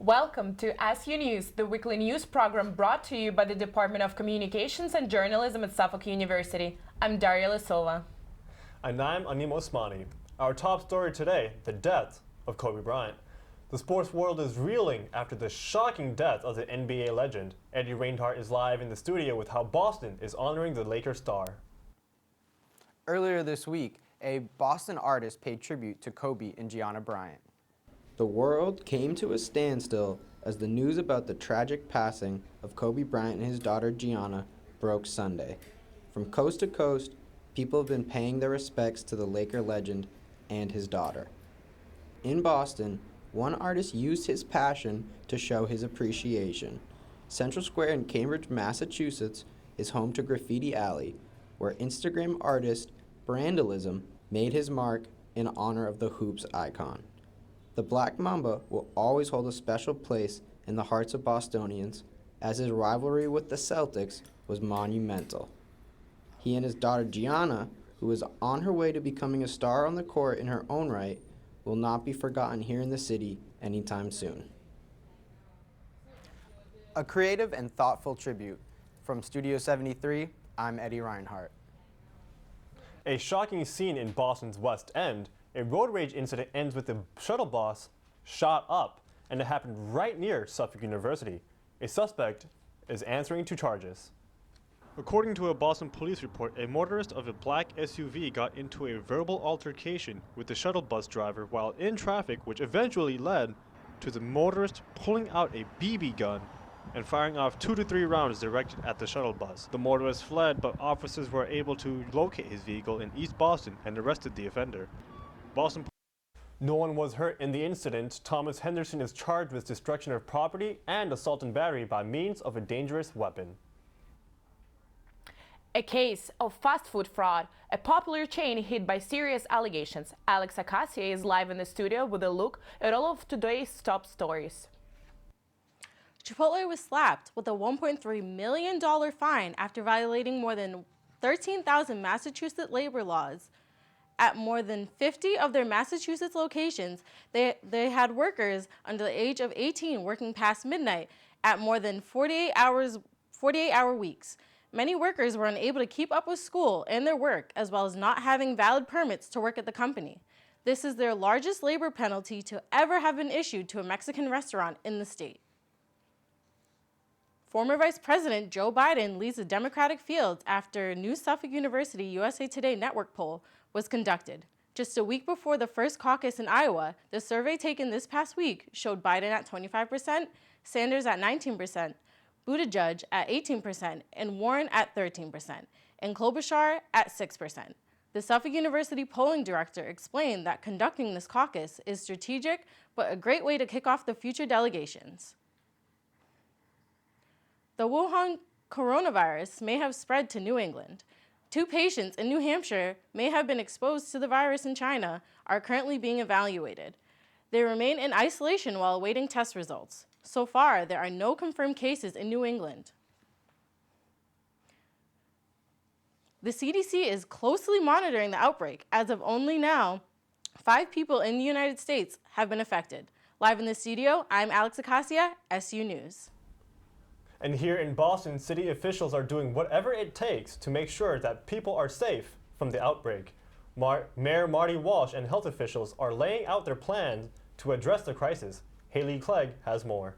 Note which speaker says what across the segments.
Speaker 1: Welcome to SU News, the weekly news program brought to you by the Department of Communications and Journalism at Suffolk University. I'm Daria Lasova.
Speaker 2: And I'm Anim Osmani. Our top story today, the death of Kobe Bryant. The sports world is reeling after the shocking death of the NBA legend. Eddie Reinhardt is live in the studio with how Boston is honoring the Lakers star.
Speaker 3: Earlier this week, a Boston artist paid tribute to Kobe and Gianna Bryant.
Speaker 4: The world came to a standstill as the news about the tragic passing of Kobe Bryant and his daughter Gianna broke Sunday. From coast to coast, people have been paying their respects to the Laker legend and his daughter. In Boston, one artist used his passion to show his appreciation. Central Square in Cambridge, Massachusetts is home to Graffiti Alley, where Instagram artist Brandalism made his mark in honor of the Hoops icon. The Black Mamba will always hold a special place in the hearts of Bostonians, as his rivalry with the Celtics was monumental. He and his daughter Gianna, who is on her way to becoming a star on the court in her own right, will not be forgotten here in the city anytime soon.
Speaker 3: A creative and thoughtful tribute. From Studio 73, I'm Eddie Reinhardt.
Speaker 2: A shocking scene in Boston's West End. A road rage incident ends with the shuttle bus shot up, and it happened right near Suffolk University. A suspect is answering to charges. According to a Boston police report, a motorist of a black SUV got into a verbal altercation with the shuttle bus driver while in traffic, which eventually led to the motorist pulling out a BB gun and firing off 2 to 3 rounds directed at the shuttle bus. The motorist fled, but officers were able to locate his vehicle in East Boston and arrested the offender. No one was hurt in the incident. Thomas Henderson is charged with destruction of property and assault and battery by means of a dangerous weapon.
Speaker 1: A case of fast food fraud, a popular chain hit by serious allegations. Alex Acacia is live in the studio with a look at all of today's top stories.
Speaker 5: Chipotle was slapped with a $1.3 million fine after violating more than 13,000 Massachusetts labor laws. At more than 50 of their Massachusetts locations, they had workers under the age of 18 working past midnight at more than 48-hour weeks. Many workers were unable to keep up with school and their work, as well as not having valid permits to work at the company. This is their largest labor penalty to ever have been issued to a Mexican restaurant in the state. Former Vice President Joe Biden leads the Democratic field after a new Suffolk University USA Today network poll was conducted. Just a week before the first caucus in Iowa, the survey taken this past week showed Biden at 25%, Sanders at 19%, Buttigieg at 18%, and Warren at 13%, and Klobuchar at 6%. The Suffolk University polling director explained that conducting this caucus is strategic, but a great way to kick off the future delegations. The Wuhan coronavirus may have spread to New England. 2 patients in New Hampshire may have been exposed to the virus in China, are currently being evaluated. They remain in isolation while awaiting test results. So far, there are no confirmed cases in New England. The CDC is closely monitoring the outbreak. As of only now, 5 people in the United States have been affected. Live in the studio, I'm Alex Acacia, SU News.
Speaker 2: And here in Boston, city officials are doing whatever it takes to make sure that people are safe from the outbreak. Mayor Marty Walsh and health officials are laying out their plans to address the crisis. Haley Clegg has more.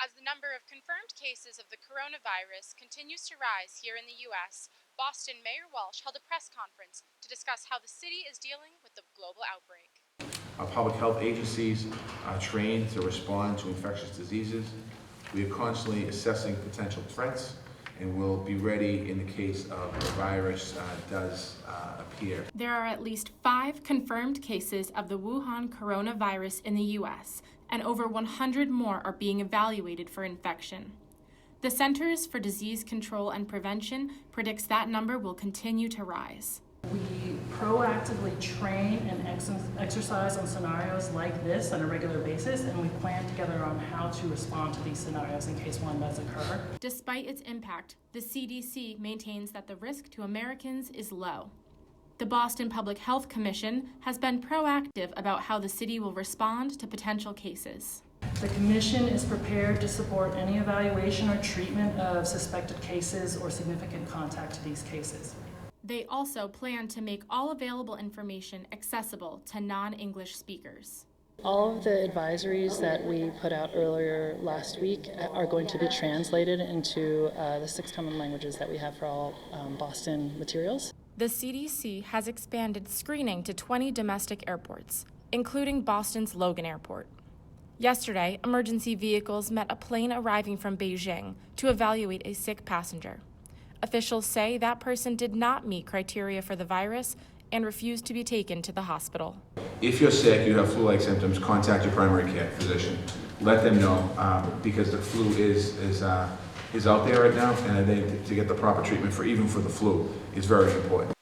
Speaker 6: As the number of confirmed cases of the coronavirus continues to rise here in the U.S., Boston Mayor Walsh held a press conference to discuss how the city is dealing with the global outbreak.
Speaker 7: Our public health agencies are trained to respond to infectious diseases. We are constantly assessing potential threats and will be ready in the case of the virus does appear.
Speaker 8: There are at least 5 confirmed cases of the Wuhan coronavirus in the U.S., and over 100 more are being evaluated for infection. The Centers for Disease Control and Prevention predicts that number will continue to rise.
Speaker 9: We proactively train and exercise on scenarios like this on a regular basis, and we plan together on how to respond to these scenarios in case one does occur.
Speaker 8: Despite its impact, the CDC maintains that the risk to Americans is low. The Boston Public Health Commission has been proactive about how the city will respond to potential cases.
Speaker 9: The Commission is prepared to support any evaluation or treatment of suspected cases or significant contact to these cases.
Speaker 8: They also plan to make all available information accessible to non-English speakers.
Speaker 9: All of the advisories that we put out earlier last week are going to be translated into the 6 common languages that we have for all Boston materials.
Speaker 8: The CDC has expanded screening to 20 domestic airports, including Boston's Logan Airport. Yesterday, emergency vehicles met a plane arriving from Beijing to evaluate a sick passenger. Officials say that person did not meet criteria for the virus and refused to be taken to the hospital.
Speaker 7: If you're sick, you have flu-like symptoms, contact your primary care physician. Let them know because the flu is out there right now, and I think to get the proper treatment even for the flu is very important.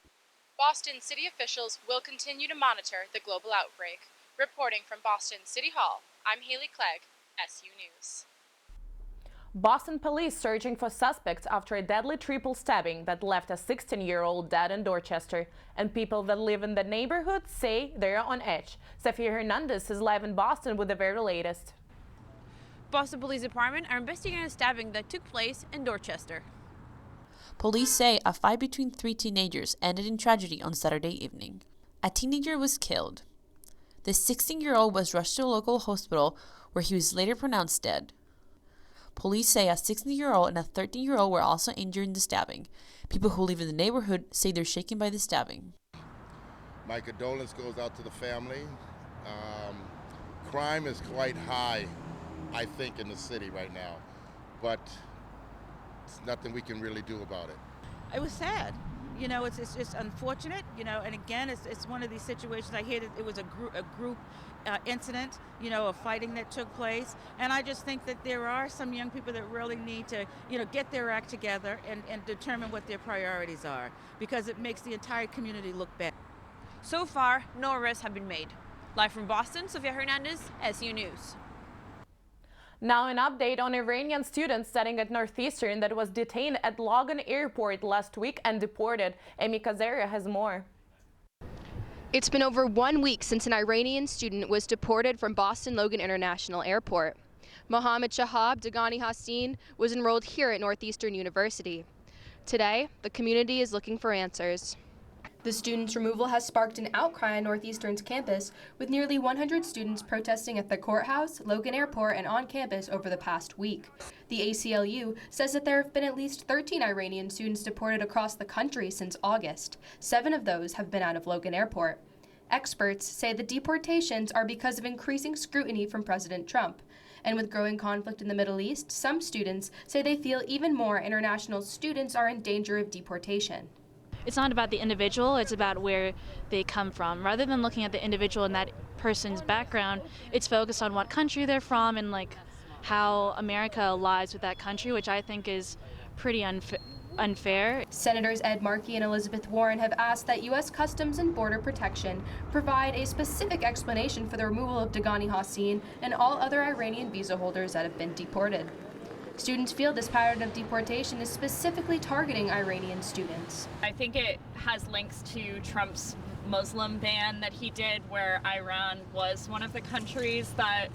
Speaker 6: Boston city officials will continue to monitor the global outbreak. Reporting from Boston City Hall, I'm Haley Clegg, SU News.
Speaker 1: Boston police searching for suspects after a deadly triple stabbing that left a 16-year-old dead in Dorchester, and people that live in the neighborhood say they're on edge. Safia Hernandez is live in Boston with the very latest.
Speaker 10: Boston Police Department are investigating a stabbing that took place in Dorchester.
Speaker 11: Police say a fight between 3 teenagers ended in tragedy on Saturday evening. A teenager was killed. The 16-year-old was rushed to a local hospital where he was later pronounced dead. Police say a 16-year-old and a 13-year-old were also injured in the stabbing. People who live in the neighborhood say they're shaken by the stabbing.
Speaker 12: My condolence goes out to the family. Crime is quite high, I think, in the city right now, but it's nothing we can really do about it.
Speaker 10: It was sad. You know, it's just unfortunate, you know, and again, it's one of these situations. I hear that it was a group incident, you know, a fighting that took place. And I just think that there are some young people that really need to, you know, get their act together and determine what their priorities are, because it makes the entire community look bad. So far, no arrests have been made. Live from Boston, Sofia Hernandez, SU News.
Speaker 1: Now an update on Iranian student studying at Northeastern that was detained at Logan Airport last week and deported. Amy Kazera has more.
Speaker 13: It's been over 1 week since an Iranian student was deported from Boston Logan International Airport. Mohammed Shahab Dagani Hassin was enrolled here at Northeastern University. Today, the community is looking for answers. The student's removal has sparked an outcry on Northeastern's campus, with nearly 100 students protesting at the courthouse, Logan Airport, and on campus over the past week. The ACLU says that there have been at least 13 Iranian students deported across the country since August. 7 of those have been out of Logan Airport. Experts say the deportations are because of increasing scrutiny from President Trump. And with growing conflict in the Middle East, some students say they feel even more international students are in danger of deportation.
Speaker 14: It's not about the individual, it's about where they come from. Rather than looking at the individual and that person's background, it's focused on what country they're from and like how America aligns with that country, which I think is pretty unfair.
Speaker 13: Senators Ed Markey and Elizabeth Warren have asked that U.S. Customs and Border Protection provide a specific explanation for the removal of Dagani Hassin and all other Iranian visa holders that have been deported. Students feel this pattern of deportation is specifically targeting Iranian students.
Speaker 15: I think it has links to Trump's Muslim ban that he did, where Iran was one of the countries that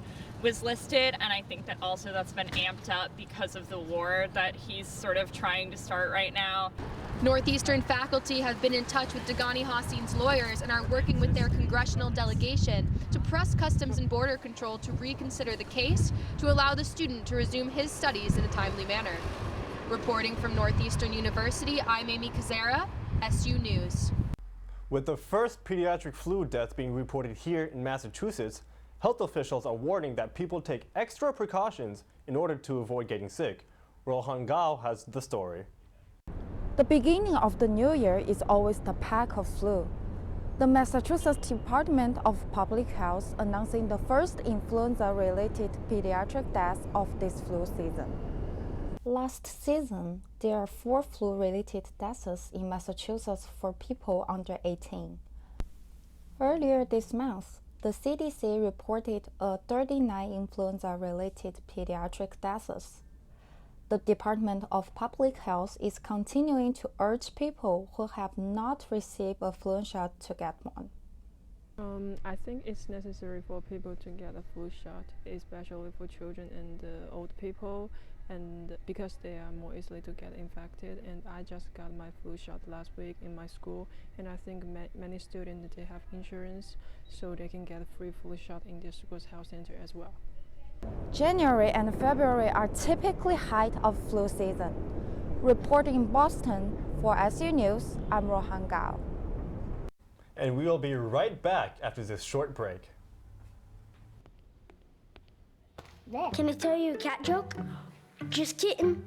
Speaker 15: was listed, and I think that also that's been amped up because of the war that he's sort of trying to start right now.
Speaker 13: Northeastern faculty have been in touch with Dagani Hassin's lawyers and are working with their congressional delegation to press Customs and Border Control to reconsider the case to allow the student to resume his studies in a timely manner. Reporting from Northeastern University, I'm Amy Kazera, SU News.
Speaker 2: With the first pediatric flu death being reported here in Massachusetts, health officials are warning that people take extra precautions in order to avoid getting sick. Rohan Gao has the story.
Speaker 16: The beginning of the new year is always the pack of flu. The Massachusetts Department of Public Health announcing the first influenza-related pediatric deaths of this flu season. Last season, there are 4 flu-related deaths in Massachusetts for people under 18. Earlier this month, the CDC reported 39 influenza-related pediatric deaths. The Department of Public Health is continuing to urge people who have not received a flu shot to get one.
Speaker 17: I think it's necessary for people to get a flu shot, especially for children and old people, and because they are more easily to get infected. And I just got my flu shot last week in my school, and I think many students, they have insurance, so they can get a free flu shot in their school's health center as well.
Speaker 16: January and February are typically height of flu season. Reporting in Boston for SU News, I'm Rohan Gao.
Speaker 2: And we will be right back after this short break.
Speaker 18: Can I tell you a cat joke? Just kidding.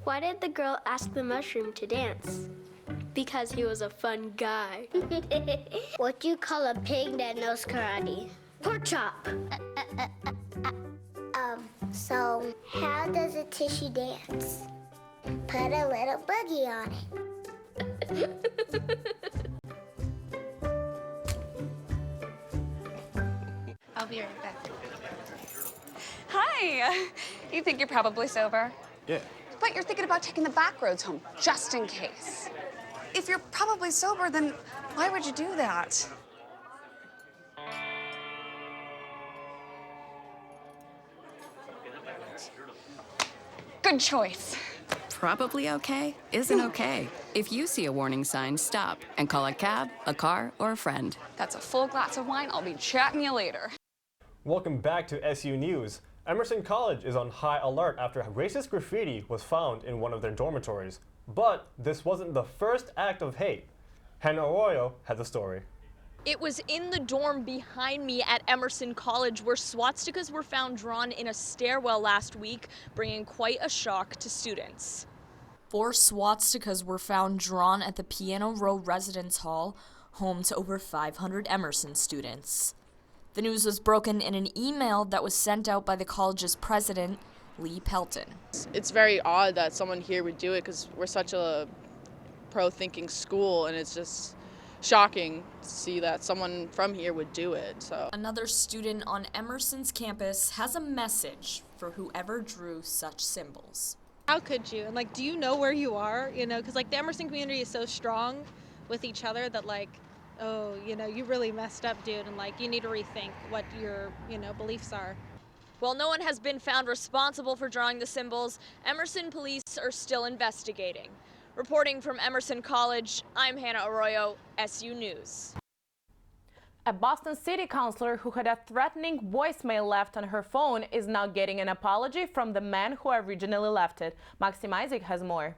Speaker 18: Why did the girl ask the mushroom to dance? Because he was a fun guy. What do you call a pig that knows karate? Pork chop. So how does a tissue dance? Put a little boogie on it.
Speaker 19: I'll be right back. Hi! You think you're probably sober?
Speaker 12: Yeah.
Speaker 19: But you're thinking about taking the back roads home, just in case. If you're probably sober, then why would you do that? Good choice.
Speaker 20: Probably okay isn't okay. If you see a warning sign, stop and call a cab, a car, or a friend.
Speaker 19: That's a full glass of wine. I'll be chatting you later.
Speaker 2: Welcome back to SU News. Emerson College is on high alert after racist graffiti was found in one of their dormitories. But this wasn't the first act of hate. Hannah Arroyo has the story.
Speaker 21: It was in the dorm behind me at Emerson College where swastikas were found drawn in a stairwell last week, bringing quite a shock to students.
Speaker 22: 4 swastikas were found drawn at the Piano Row Residence Hall, home to over 500 Emerson students. The news was broken in an email that was sent out by the college's president, Lee Pelton.
Speaker 23: It's very odd that someone here would do it because we're such a pro-thinking school, and it's just shocking to see that someone from here would do it. So
Speaker 22: another student on Emerson's campus has a message for whoever drew such symbols.
Speaker 24: How could you? And like, do you know where you are? You know, because like the Emerson community is so strong with each other that like, oh, you know, you really messed up, dude, and like you need to rethink what your, you know, beliefs are.
Speaker 21: While no one has been found responsible for drawing the symbols, Emerson police are still investigating. Reporting from Emerson College, I'm Hannah Arroyo, SU News.
Speaker 1: A Boston City councilor who had a threatening voicemail left on her phone is now getting an apology from the man who originally left it. Maxim Isaac has more.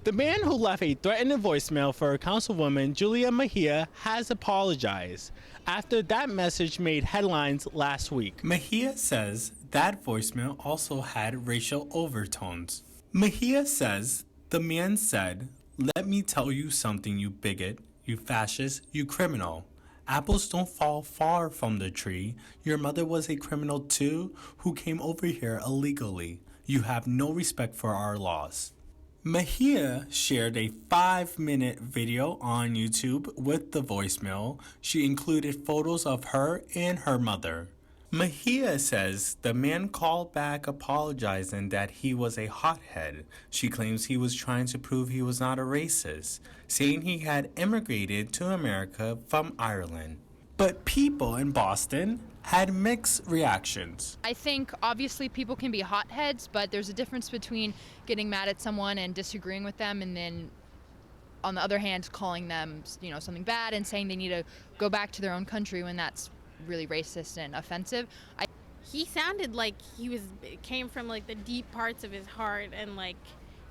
Speaker 25: The man who left a threatening voicemail for Councilwoman Julia Mejia has apologized after that message made headlines last week.
Speaker 26: Mejia says that voicemail also had racial overtones. Mejia says the man said, "Let me tell you something, you bigot, you fascist, you criminal. Apples don't fall far from the tree. Your mother was a criminal too, who came over here illegally. You have no respect for our laws." Mejia shared a 5-minute video on YouTube with the voicemail. She included photos of her and her mother. Mejia says the man called back apologizing that he was a hothead. She claims he was trying to prove he was not a racist, saying he had immigrated to America from Ireland. But people in Boston had mixed reactions.
Speaker 27: I think obviously people can be hotheads, but there's a difference between getting mad at someone and disagreeing with them, and then on the other hand calling them, you know, something bad and saying they need to go back to their own country when that's really racist and offensive.
Speaker 28: He sounded like it came from like the deep parts of his heart, and like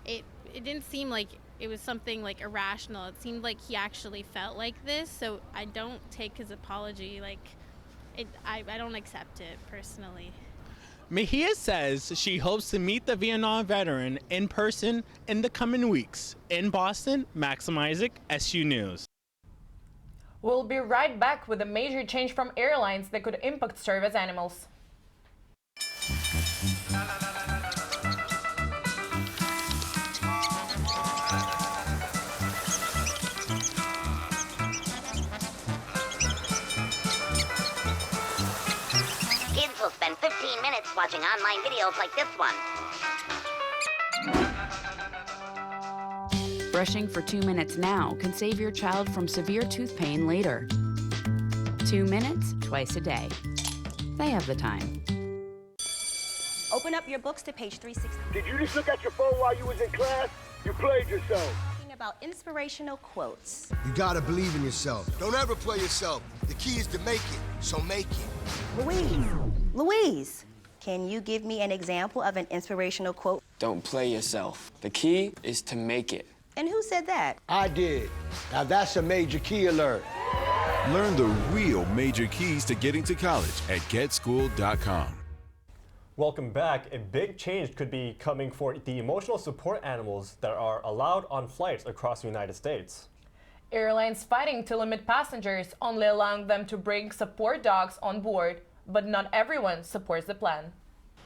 Speaker 28: it didn't seem like it was something like irrational. It seemed like he actually felt like this, so I don't take his apology like I don't accept it personally.
Speaker 25: Mejia says she hopes to meet the Vietnam veteran in person in the coming weeks. In Boston, Maxim Isaac, SU News.
Speaker 1: We'll be right back with a major change from airlines that could impact service animals.
Speaker 29: Kids will spend 15 minutes watching online videos like this one.
Speaker 20: Brushing for 2 minutes now can save your child from severe tooth pain later.
Speaker 3: 2 minutes twice a day. They have the time.
Speaker 4: Open up your books to page 360.
Speaker 5: Did you just look at your phone while you was in class? You played yourself.
Speaker 4: Talking about inspirational quotes.
Speaker 6: You gotta believe in yourself. Don't ever play yourself. The key is to make it, so make it.
Speaker 4: Louise, can you give me an example of an inspirational quote?
Speaker 7: Don't play yourself. The key is to make it.
Speaker 4: And who said that?
Speaker 6: I did. Now that's a major key alert.
Speaker 8: Learn the real major keys to getting to college at getschool.com.
Speaker 2: Welcome back. A big change could be coming for the emotional support animals that are allowed on flights across the United States.
Speaker 1: Airlines fighting to limit passengers, only allowing them to bring support dogs on board, but not everyone supports the plan.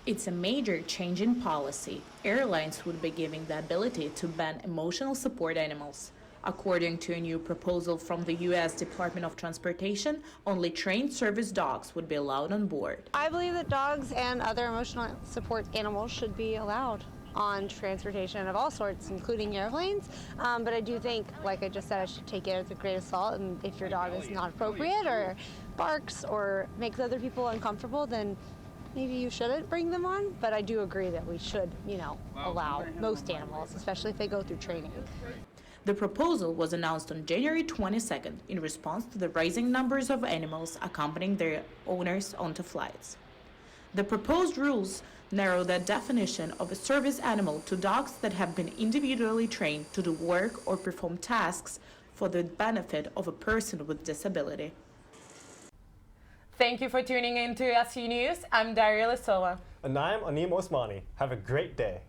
Speaker 9: It's a major change in policy. Airlines would be given the ability to ban emotional support animals. According to a new proposal from the U.S. Department of Transportation, only trained service dogs would be allowed on board.
Speaker 24: I believe that dogs and other emotional support animals should be allowed on transportation of all sorts, including airplanes. But I do think, like I just said, I should take it as a grain of salt. And if your dog is not appropriate or barks or makes other people uncomfortable, then maybe you shouldn't bring them on. But I do agree that we should, allow most animals, especially if they go through training.
Speaker 9: The proposal was announced on January 22nd in response to the rising numbers of animals accompanying their owners onto flights. The proposed rules narrow the definition of a service animal to dogs that have been individually trained to do work or perform tasks for the benefit of a person with disability.
Speaker 1: Thank you for tuning in to SU News. I'm Daria Lisova.
Speaker 2: And I'm Anim Osmani. Have a great day.